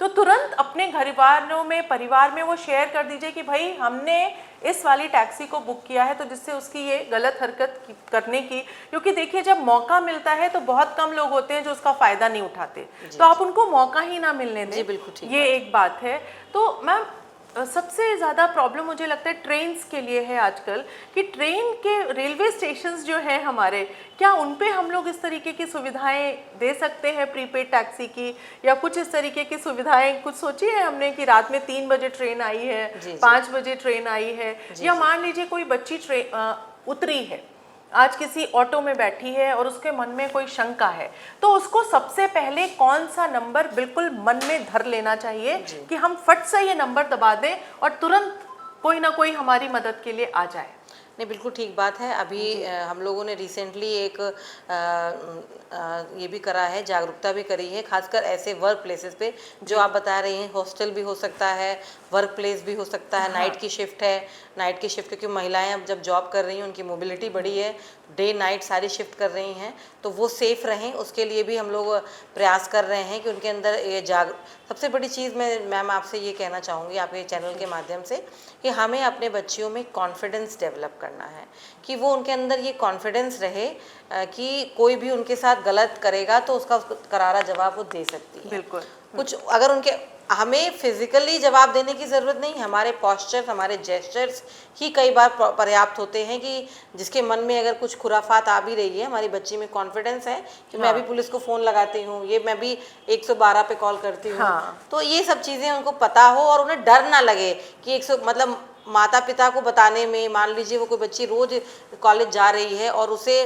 तो तुरंत अपने घर वालों में, परिवार में वो शेयर कर दीजिए कि भाई हमने इस वाली टैक्सी को बुक किया है, तो जिससे उसकी ये गलत हरकत करने की, क्योंकि देखिए जब मौका मिलता है तो बहुत कम लोग होते हैं जो उसका फ़ायदा नहीं उठाते, तो आप उनको मौका ही ना मिलने दें। बिल्कुल ठीक, ये एक बात है। तो मैम सबसे ज़्यादा प्रॉब्लम मुझे लगता है ट्रेन्स के लिए है आजकल, कि ट्रेन के रेलवे स्टेशंस जो हैं हमारे, क्या उन पे हम लोग इस तरीके की सुविधाएं दे सकते हैं प्रीपेड टैक्सी की, या कुछ इस तरीके की सुविधाएं कुछ सोची है हमने कि रात में 3 बजे ट्रेन आई है, 5 बजे ट्रेन आई है, या मान लीजिए कोई बच्ची उतरी है, आज किसी ऑटो में बैठी है और उसके मन में कोई शंका है, तो उसको सबसे पहले कौन सा नंबर बिल्कुल मन में धर लेना चाहिए कि हम फट से ये नंबर दबा दें और तुरंत कोई ना कोई हमारी मदद के लिए आ जाए? नहीं, बिल्कुल ठीक बात है। अभी हम लोगों ने रिसेंटली एक ये भी करा है, जागरूकता भी करी है, खासकर ऐसे वर्क प्लेसेस पे जो आप बता रही हैं। हॉस्टल भी हो सकता है, वर्क प्लेस भी हो सकता है, नाइट की शिफ्ट है, नाइट की शिफ्ट क्योंकि महिलाएं अब जब जॉब कर रही हैं उनकी मोबिलिटी बढ़ी है, डे नाइट सारी शिफ्ट कर रही हैं, तो वो सेफ़ रहें उसके लिए भी हम लोग प्रयास कर रहे हैं कि उनके अंदर ये सबसे बड़ी चीज़ मैं मैम आपसे ये कहना चाहूँगी आपके चैनल के माध्यम से, कि हमें अपने बच्चियों में कॉन्फिडेंस डेवलप करना है, कि वो उनके अंदर ये कॉन्फिडेंस रहे कि कोई भी उनके साथ गलत करेगा तो उसका करारा जवाब वो दे सकती है। बिल्कुल। कुछ अगर उनके, हमें फिजिकली जवाब देने की ज़रूरत नहीं, हमारे पॉस्चर्स, हमारे जेस्चर्स ही कई बार पर्याप्त होते हैं कि जिसके मन में अगर कुछ खुराफात आ भी रही है, हमारी बच्ची में कॉन्फिडेंस है कि मैं भी पुलिस को फ़ोन लगाती हूँ, ये मैं भी 112 पे कॉल करती हूँ। तो ये सब चीज़ें उनको पता हो और उन्हें डर ना लगे कि 100 मतलब माता पिता को बताने में, मान लीजिए वो कोई बच्ची रोज़ कॉलेज जा रही है और उसे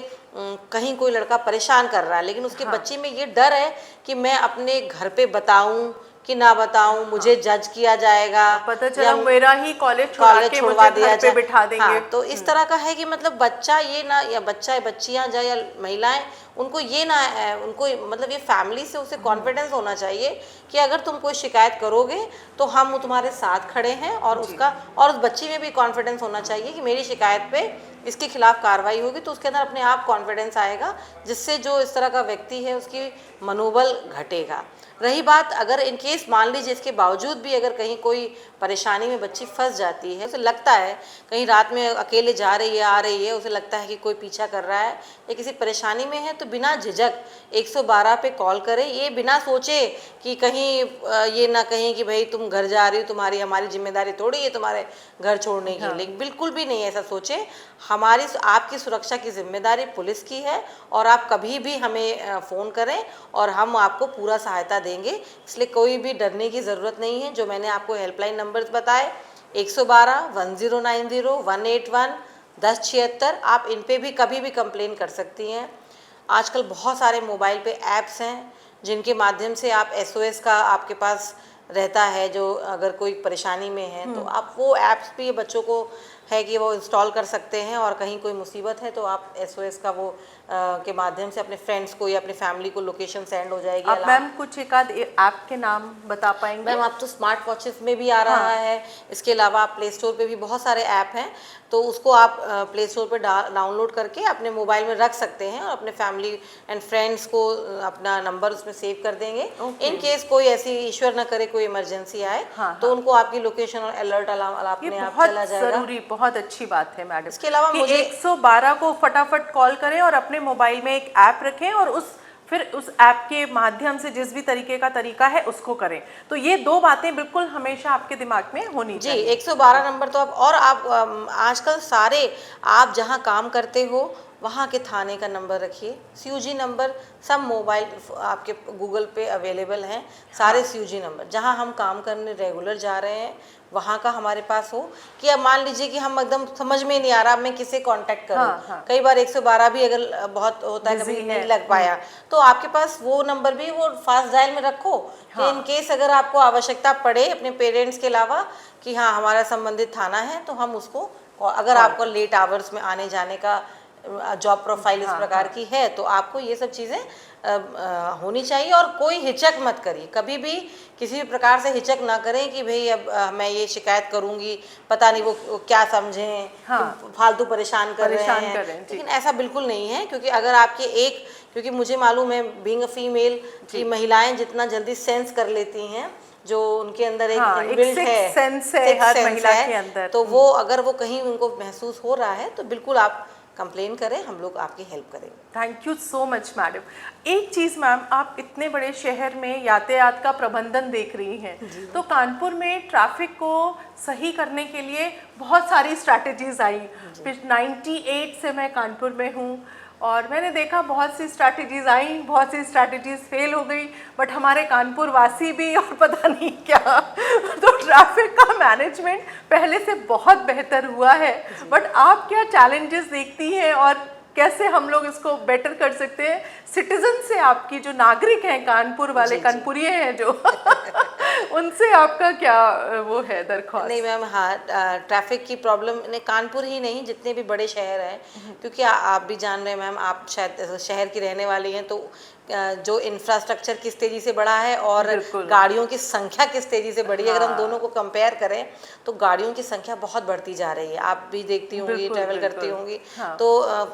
कहीं कोई लड़का परेशान कर रहा है, लेकिन उसके बच्चे में ये डर है कि मैं अपने घर पे बताऊं कि ना बताऊं, मुझे जज किया जाएगा, पता चला मेरा ही कॉलेज छुड़वा दिया जाए, बिठा देंगे। तो इस तरह का है कि मतलब बच्चा ये ना, या बच्चा बच्चियां जाए या महिलाएं, उनको ये ना उनको मतलब ये फैमिली से उसे कॉन्फिडेंस होना चाहिए कि अगर तुम कोई शिकायत करोगे तो हम तुम्हारे साथ खड़े हैं, और उसका और उस बच्ची में भी कॉन्फिडेंस होना चाहिए कि मेरी शिकायत पे इसके खिलाफ कार्रवाई होगी, तो उसके अंदर अपने आप कॉन्फिडेंस आएगा, जिससे जो इस तरह का व्यक्ति है उसकी मनोबल घटेगा। रही बात अगर इन केस मान लीजिए इसके बावजूद भी अगर कहीं कोई परेशानी में बच्ची फंस जाती है, उसे लगता है कहीं रात में अकेले जा रही है आ रही है, उसे लगता है कि कोई पीछा कर रहा है या किसी परेशानी में है, तो बिना झिझक 112 पे कॉल करें। ये बिना सोचे कि कहीं ये ना कहें कि भाई तुम घर जा रही हो, तुम्हारी हमारी जिम्मेदारी थोड़ी है तुम्हारे घर छोड़ने की। लेकिन बिल्कुल भी नहीं ऐसा सोचे। हमारी आपकी सुरक्षा की जिम्मेदारी पुलिस की है, और आप कभी भी हमें फ़ोन करें और हम आपको पूरा सहायता देंगे, इसलिए कोई भी डरने की ज़रूरत नहीं है। जो मैंने आपको हेल्पलाइन नंबर्स बताए 112, 1090, 181, 1076, आप इन पे भी कभी भी कंप्लेन कर सकती हैं। आजकल बहुत सारे मोबाइल पे ऐप्स हैं जिनके माध्यम से आप SOS का आपके पास रहता है, जो अगर कोई परेशानी में है तो आप वो ऐप्स भी बच्चों को है कि वो इंस्टॉल कर सकते हैं, और कहीं कोई मुसीबत है तो आप SOS का वो के माध्यम से अपने फ्रेंड्स को या अपनी फैमिली को लोकेशन सेंड हो जाएगी। आप मैम कुछ एक आध ऐप के नाम बता पाएंगे? मैम आप तो स्मार्ट वॉचेस में भी आ रहा है, इसके अलावा आप प्ले स्टोर पे भी बहुत सारे ऐप हैं, तो उसको आप प्ले स्टोर पे डाउनलोड करके अपने मोबाइल में रख सकते हैं, और अपने फैमिली एंड फ्रेंड्स को अपना नंबर उसमें सेव कर देंगे। इन केस कोई ऐसी ईश्वर न करे कोई इमरजेंसी आए तो उनको आपकी लोकेशन और अलर्ट अपने आप चला जाएगा। जरूरी, बहुत अच्छी बात है मैडम। इसके अलावा मुझे 112 को फटाफट कॉल करें और अपने मोबाइल में एक ऐप रखें, और फिर उस ऐप के माध्यम से जिस भी तरीके का तरीका है उसको करें। तो ये दो बातें बिल्कुल हमेशा आपके दिमाग में होनी चाहिए। 112 नंबर तो आप आजकल सारे आप जहां काम करते हो वहाँ के थाने का नंबर रखिए। CUG नंबर सब मोबाइल आपके गूगल पे अवेलेबल हैं, सारे CUG नंबर जहाँ हम काम करने रेगुलर जा रहे हैं वहाँ का हमारे पास हो, कि अब मान लीजिए कि हम एकदम समझ में नहीं आ रहा मैं किसे कांटेक्ट करूँ। कई बार 112 भी अगर बहुत होता है कभी नहीं लग पाया, तो आपके पास वो नंबर भी वो फास्ट डायल में रखो कि इन केस अगर आपको आवश्यकता पड़े अपने पेरेंट्स के अलावा कि हाँ हमारा संबंधित थाना है, तो हम उसको, अगर आपको लेट आवर्स में आने जाने का जॉब प्रोफाइल इस प्रकार की है तो आपको ये सब चीज़ें होनी चाहिए। और कोई हिचक मत करिए, कभी भी किसी भी प्रकार से हिचक ना करें कि भाई अब मैं ये शिकायत करूंगी, पता नहीं वो क्या समझें, फालतू परेशान कर रहे हैं। लेकिन ऐसा बिल्कुल नहीं है, क्योंकि अगर आपके क्योंकि मुझे मालूम है बीइंग अ फीमेल कि महिलाएं जितना जल्दी सेंस कर लेती हैं, जो उनके अंदर एक इनबिल्ट है, सेंस है हर महिला के अंदर, तो वो अगर वो कहीं उनको महसूस हो रहा है तो बिल्कुल आप कंप्लेन करें, हम लोग आपकी हेल्प करेंगे। Thank you so much madam. एक चीज़ मैम, आप इतने बड़े शहर में यातायात का प्रबंधन देख रही हैं, तो कानपुर में ट्रैफिक को सही करने के लिए बहुत सारी स्ट्रैटेजीज आई। 98 से मैं कानपुर में हूँ और मैंने देखा बहुत सी स्ट्रैटेजीज आई, बहुत सी स्ट्रैटेजीज फेल हो गई, बट हमारे कानपुर वासी भी और पता नहीं क्या तो ट्रैफिक का मैनेजमेंट पहले से बहुत बेहतर हुआ है। बट आप क्या चैलेंजेस देखती हैं और कैसे हम लोग इसको बेटर कर सकते हैं? सिटीजन से, आपकी जो नागरिक हैं कानपुर वाले, कानपुरिये हैं जो उनसे आपका क्या वो है दरख्वास्त? नहीं मैम, हाँ ट्रैफिक की प्रॉब्लम ने कानपुर ही नहीं जितने भी बड़े शहर हैं, क्योंकि आप भी जान रहे हैं मैम, आप शायद शहर की रहने वाली हैं, तो जो इंफ्रास्ट्रक्चर किस तेज़ी से बढ़ा है और गाड़ियों की संख्या किस तेज़ी से बढ़ी है, अगर हम दोनों को कंपेयर करें तो गाड़ियों की संख्या बहुत बढ़ती जा रही है। आप भी देखती होंगी, ट्रैवल करती होंगी, तो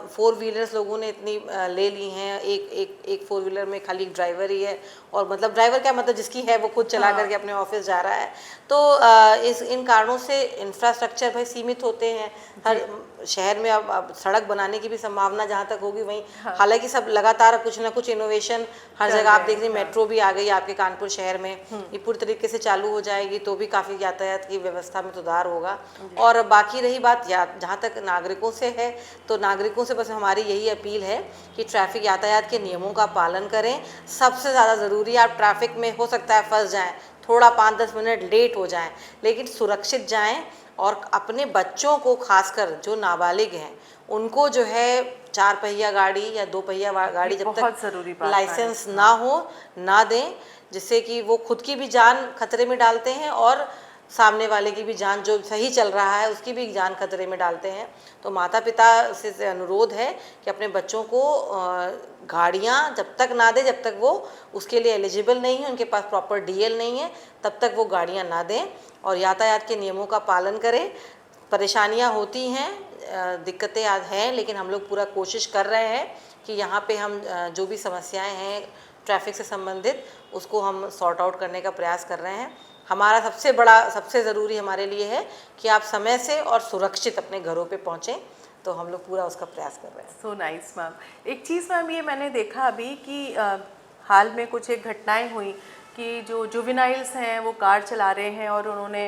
4 व्हीलर्स लोगों ने इतनी ले ली हैं। एक 4 व्हीलर में खाली ड्राइवर ही है, और मतलब ड्राइवर क्या, मतलब जिसकी है वो खुद चला करके अपने ऑफिस जा रहा है। तो इन कारणों से इंफ्रास्ट्रक्चर भाई सीमित होते हैं। हर शहर में अब सड़क बनाने की भी संभावना जहाँ तक होगी वहीं, हालांकि सब लगातार कुछ ना कुछ इनोवेशन हर जगह आप देख रहे हैं। मेट्रो भी आ गई आपके कानपुर शहर में, ये पूरी तरीके से चालू हो जाएगी तो भी काफ़ी यातायात की व्यवस्था में सुधार होगा। और बाकी रही बात जहाँ तक नागरिकों से है, तो नागरिकों से बस हमारी यही अपील है कि ट्रैफिक यातायात के नियमों का पालन करें। सबसे ज़्यादा ज़रूरी, आप ट्रैफिक में हो सकता है फंस जाएँ, थोड़ा 5-10 मिनट लेट हो जाएं, लेकिन सुरक्षित जाएं। और अपने बच्चों को, खासकर जो नाबालिग हैं, उनको जो है 4 पहिया गाड़ी या 2 पहिया गाड़ी जब तक लाइसेंस ना हो ना दें, जिससे कि वो खुद की भी जान खतरे में डालते हैं और सामने वाले की भी जान, जो सही चल रहा है उसकी भी जान खतरे में डालते हैं। तो माता पिता से अनुरोध है कि अपने बच्चों को गाड़ियाँ जब तक ना दे, जब तक वो उसके लिए एलिजिबल नहीं है, उनके पास प्रॉपर डीएल नहीं है, तब तक वो गाड़ियाँ ना दें और यातायात के नियमों का पालन करें। परेशानियाँ होती हैं, दिक्कतें हैं, लेकिन हम लोग पूरा कोशिश कर रहे हैं कि यहाँ पे हम जो भी समस्याएं हैं ट्रैफिक से संबंधित, उसको हम सॉर्ट आउट करने का प्रयास कर रहे हैं। हमारा सबसे बड़ा, सबसे ज़रूरी हमारे लिए है कि आप समय से और सुरक्षित अपने घरों पे पहुँचें, तो हम लोग पूरा उसका प्रयास कर रहे हैं। So nice ma'am. एक चीज़ मैम ये मैंने देखा अभी कि हाल में कुछ एक घटनाएं हुई कि जो जुवेनाइल्स हैं वो कार चला रहे हैं और उन्होंने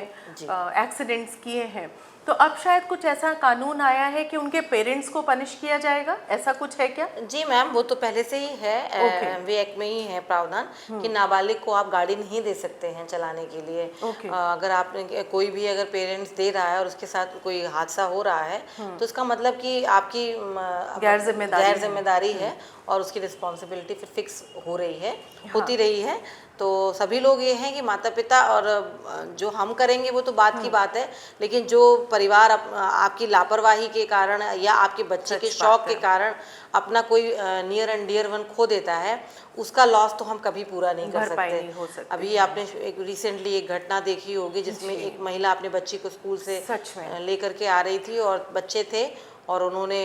एक्सीडेंट्स किए हैं, तो अब शायद कुछ ऐसा कानून आया है कि उनके पेरेंट्स को पनिश किया जाएगा, ऐसा कुछ है क्या? जी मैम, वो तो पहले से ही है, एमवी एक्ट में ही है प्रावधान कि नाबालिग को आप गाड़ी नहीं दे सकते हैं चलाने के लिए। अगर आपने कोई भी अगर पेरेंट्स दे रहा है और उसके साथ कोई हादसा हो रहा है तो इसका मतलब कि आपकी गैर जिम्मेदारी है और उसकी रिस्पॉन्सिबिलिटी फिर फिक्स हो रही है, होती रही है। तो सभी लोग ये हैं कि माता पिता, और जो हम करेंगे वो तो बात की बात है, लेकिन जो परिवार आपकी लापरवाही के कारण या आपके बच्चे के शौक के कारण अपना कोई नियर एंड डियर वन खो देता है, उसका लॉस तो हम कभी पूरा नहीं कर सकते। अभी आपने एक रिसेंटली एक घटना देखी होगी जिसमें एक महिला अपने बच्ची को स्कूल से लेकर के आ रही थी और बच्चे थे और उन्होंने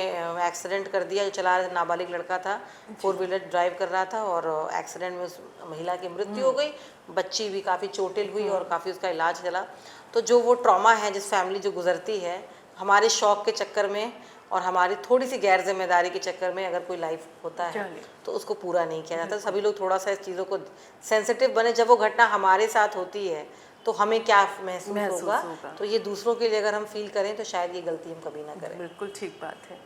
एक्सीडेंट कर दिया। जो चला रहा था नाबालिग लड़का था, 4 व्हीलर ड्राइव कर रहा था और एक्सीडेंट में उस महिला की मृत्यु हो गई। बच्ची भी काफ़ी चोटिल हुई और काफ़ी उसका इलाज चला। तो जो वो ट्रॉमा है जिस फैमिली जो गुजरती है हमारे शौक के चक्कर में और हमारी थोड़ी सी गैर जिम्मेदारी के चक्कर में, अगर कोई लाइफ होता है तो उसको पूरा नहीं किया जाता। सभी लोग थोड़ा सा इस चीज़ों को सेंसिटिव बने। जब वो घटना हमारे साथ होती है तो हमें क्या महसूस होगा, तो ये दूसरों के लिए अगर हम फील करें तो शायद ये गलती हम कभी ना करें। बिल्कुल ठीक बात है।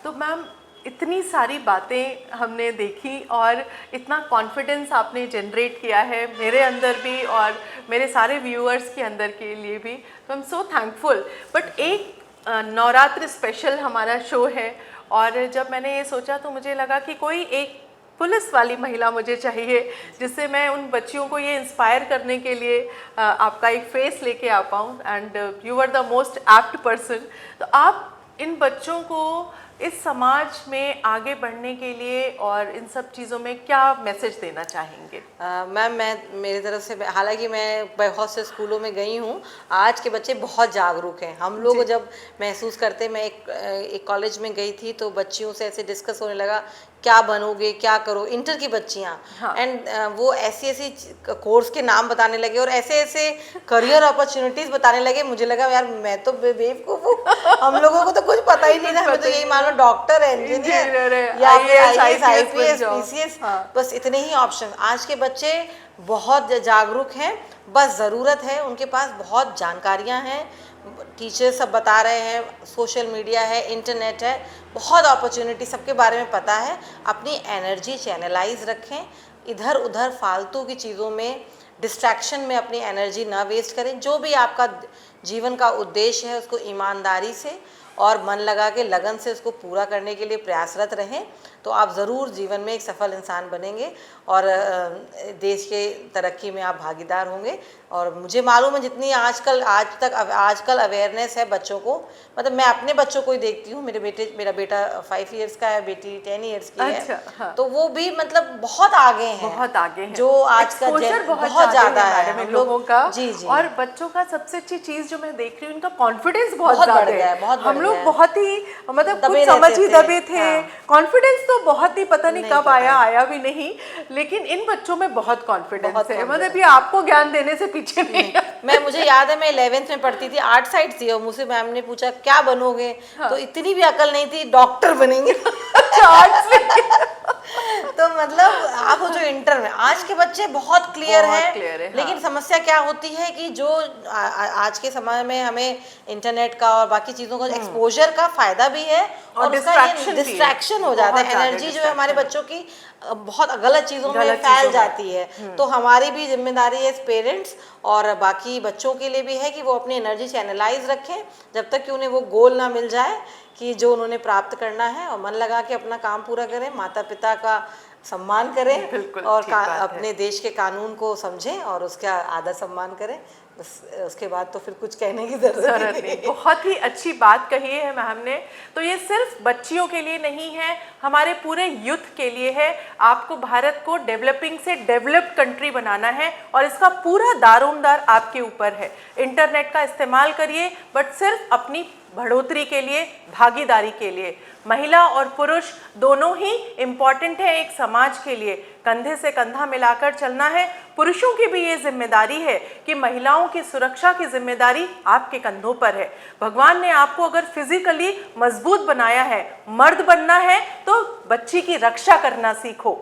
तो मैम इतनी सारी बातें हमने देखी और इतना कॉन्फिडेंस आपने जनरेट किया है मेरे अंदर भी और मेरे सारे व्यूअर्स के अंदर के लिए भी, तो I am so thankful. But एक नवरात्रि स्पेशल हमारा शो है और जब मैंने ये सोचा तो मुझे लगा कि कोई एक पुलिस वाली महिला मुझे चाहिए जिससे मैं उन बच्चियों को ये इंस्पायर करने के लिए आपका एक फेस लेके आ पाऊँ, and you are the most apt person. तो आप इन बच्चों को इस समाज में आगे बढ़ने के लिए और इन सब चीज़ों में क्या मैसेज देना चाहेंगे? मैम, मैं मेरी तरफ से, हालांकि मैं बहुत से स्कूलों में गई हूँ, आज के बच्चे बहुत जागरूक हैं। हम लोग जब महसूस करते, मैं एक कॉलेज में गई थी तो बच्चियों से ऐसे डिस्कस होने लगा क्या बनोगे, क्या करो, इंटर की बच्चियाँ, एंड वो ऐसी ऐसी कोर्स के नाम बताने लगे और ऐसे ऐसे करियर अपॉर्चुनिटीज़ बताने लगे। मुझे लगा यार मैं तो बेवकूफ़ हूँ, हम लोगों को तो कुछ पता ही नहीं था। हमें तो यही मान लो डॉक्टर, इंजीनियर या फिर IAS, IPS, PCS, बस इतने ही ऑप्शन। आज के बच्चे बहुत जागरूक हैं, बस ज़रूरत है, उनके पास बहुत जानकारियाँ हैं, टीचर सब बता रहे हैं, सोशल मीडिया है, इंटरनेट है, बहुत अपॉर्चुनिटी सबके बारे में पता है। अपनी एनर्जी चैनलाइज रखें, इधर उधर फालतू की चीज़ों में, डिस्ट्रैक्शन में अपनी एनर्जी ना वेस्ट करें। जो भी आपका जीवन का उद्देश्य है उसको ईमानदारी से और मन लगा के लगन से उसको पूरा करने के लिए प्रयासरत रहें, तो आप ज़रूर जीवन में एक सफल इंसान बनेंगे और देश के तरक्की में आप भागीदार होंगे। और मुझे मालूम है जितनी आजकल अवेयरनेस है बच्चों को, मतलब मैं अपने बच्चों को ही देखती हूँ, मेरा बेटा 5 इयर्स का है, बेटी 10 इयर्स की है। हाँ। तो वो भी मतलब बहुत आगे हैं, जो आज का बहुत ज़्यादा है लोगों का। जी। और बच्चों का सबसे अच्छी चीज़ जो मैं देख रही हूँ, उनका कॉन्फिडेंस बहुत बढ़ गया है। हम लोग बहुत ही मतलब कुछ समझ ही दबे थे, कॉन्फिडेंस तो बहुत ही पता नहीं कब आया भी नहीं, लेकिन इन बच्चों में बहुत कॉन्फिडेंस है। मतलब ये आपको ज्ञान देने से पीछे नहीं। मुझे याद है मैं 11th में पढ़ती थी, 8 साइड थी और मुझसे मैम ने पूछा क्या बनोगे, तो इतनी भी अकल नहीं थी, डॉक्टर बनेंगे। तो मतलब आप जो इंटर में, आज के बच्चे बहुत क्लियर हैं। लेकिन समस्या क्या होती है कि जो आज के समय में हमें इंटरनेट का और बाकी चीज़ों का एक्सपोजर का फायदा भी है और डिस्ट्रैक्शन हो जाता है। एनर्जी जो है हमारे बच्चों की बहुत गलत चीज़ों में फैल जाती है। तो हमारी भी जिम्मेदारी है पेरेंट्स और बाकी बच्चों के लिए भी है कि वो अपनी एनर्जी चैनलाइज रखें जब तक कि उन्हें वो गोल ना मिल जाए कि जो उन्होंने प्राप्त करना है, और मन लगा के अपना काम पूरा करें, माता पिता का सम्मान करें और अपने देश के कानून को समझें और उसका आदर सम्मान करें। बस उसके बाद तो फिर कुछ कहने की जरूरत नहीं। बहुत ही अच्छी बात कही है मैम ने। तो ये सिर्फ बच्चियों के लिए नहीं है, हमारे पूरे यूथ के लिए है। आपको भारत को डेवलपिंग से डेवलप्ड कंट्री बनाना है और इसका पूरा दारोमदार आपके ऊपर है। इंटरनेट का इस्तेमाल करिए, बट सिर्फ अपनी बढ़ोतरी के लिए, भागीदारी के लिए। महिला और पुरुष दोनों ही इम्पॉर्टेंट है एक समाज के लिए। कंधे से कंधा मिलाकर चलना है। पुरुषों की भी ये जिम्मेदारी है कि महिलाओं की सुरक्षा की जिम्मेदारी आपके कंधों पर है। भगवान ने आपको अगर फिजिकली मजबूत बनाया है, मर्द बनना है तो बच्ची की रक्षा करना सीखो।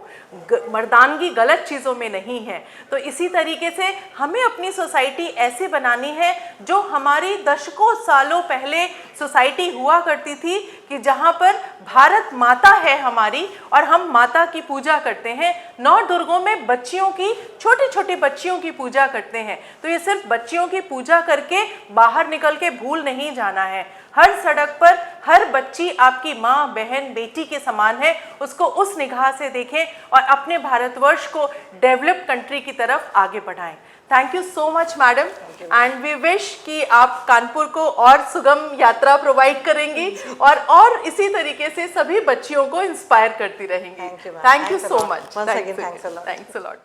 मर्दानगी गलत चीज़ों में नहीं है। तो इसी तरीके से हमें अपनी सोसाइटी ऐसी बनानी है जो हमारी दशकों सालों पहले सोसाइटी हुआ करती थी, कि जहाँ पर भारत माता है हमारी और हम माता की पूजा करते हैं। 9 दुर्गों में बच्चियों की, छोटी छोटी बच्चियों की पूजा करते हैं। तो ये सिर्फ बच्चियों की पूजा करके बाहर निकल के भूल नहीं जाना है। हर सड़क पर हर बच्ची आपकी माँ, बहन, बेटी के समान है। उसको उस निगाह से देखें और अपने भारतवर्ष को डेवलप्ड कंट्री की तरफ आगे बढ़ाएं। Thank you so much madam, and we wish कि आप कानपुर को और सुगम यात्रा प्रोवाइड करेंगी और इसी तरीके से सभी बच्चियों को इंस्पायर करती रहेंगी। Thank you so much. Thanks a lot.